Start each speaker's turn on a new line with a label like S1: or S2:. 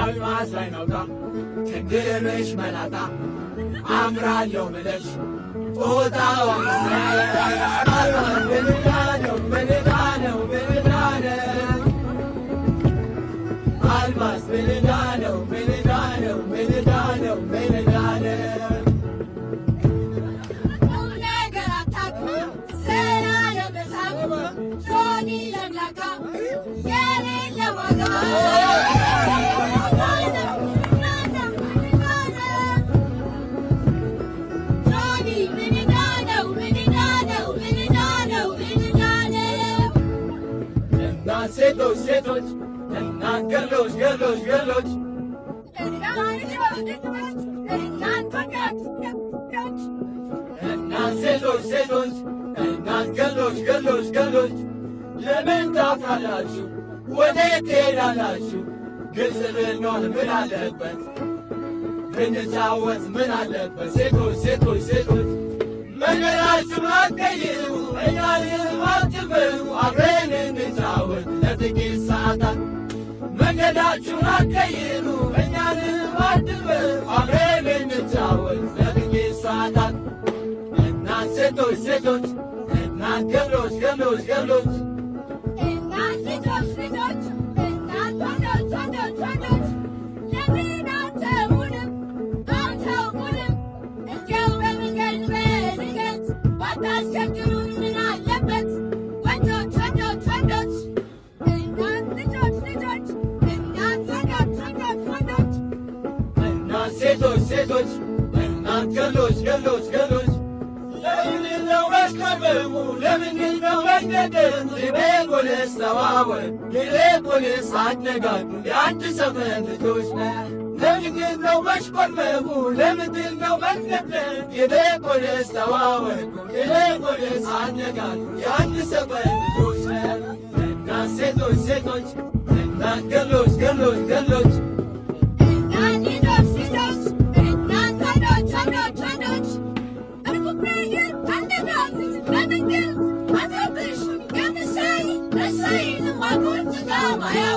S1: አልማዝ ላይ ነውጣ ክንድርሽ መላጣ አምራለሁ ብለሽ ጦጣው አልማዝ ብልዳ ነው ብልዳ ነው ብልዳ ነው አልማዝ ብልዳ ነው ብልዳ ነው ብልዳ ነው ብልዳ ነው ሴቶች ሴቶች እና ገሎች ገሎች ገሎች እና ሴቶች ሴቶች እና ገሎች ገሎች ገሎች ለምን ታፍራላችሁ? ወዴት ትሄዳላችሁ? ግልጽ ብንሆን ምን አለበት? ብንጫወት ምን አለበት? ሴቶች ሴቶች ሴቶች መንገዳችሁን አትቀይሩ፣ እኛንም አትፍሩ፣ አብረን እንጫወት ለጥቂት ሰዓታት። መንገዳችሁን አትቀይሩ፣ እኛንም አትፍሩ፣ አብረን እንጫወት ለጥቂት ሰዓታት። እናት ሴቶች ሴቶች እናት ገሎች ገሎች ገሎች እናት ልጆች ልጆች እናት ወንዶች ወንዶች ወንዶች ለምን አተውንም አተውንም እንዲያው በመንገድ በድንገት ባታስቸግሩን ምን አለበት? ወንዶች ወንዶች ወንዶች እናት ልጆች ልጆች እናት ወንዶች ወንዶች ወንዶች እናት ሴቶች ሴቶች እናት ገሎች ገሎች ገሎች ለምንድነው መሽከርከሩ? ለምንድነው መገደሉ? ይልቁንስ ተዋወቅ፣ ይልቁንስ አነጋገሩ፣ የአንድ ሰፈር ልጆች ነን። ለምንድነው መሽኮርመሙ? ለምንድነው መገደሉ? ይልቁንስ ተዋወቁ፣ ይልቁንስ አነጋገሩ፣ የአንድ ሰፈር ልጆች ነን። እናት ሴቶች ሴቶች እናት ገሎች ገሎች ገሎች እናት ልጆች ልጆች እናት ወንዶች ወንዶች ወንዶች I'm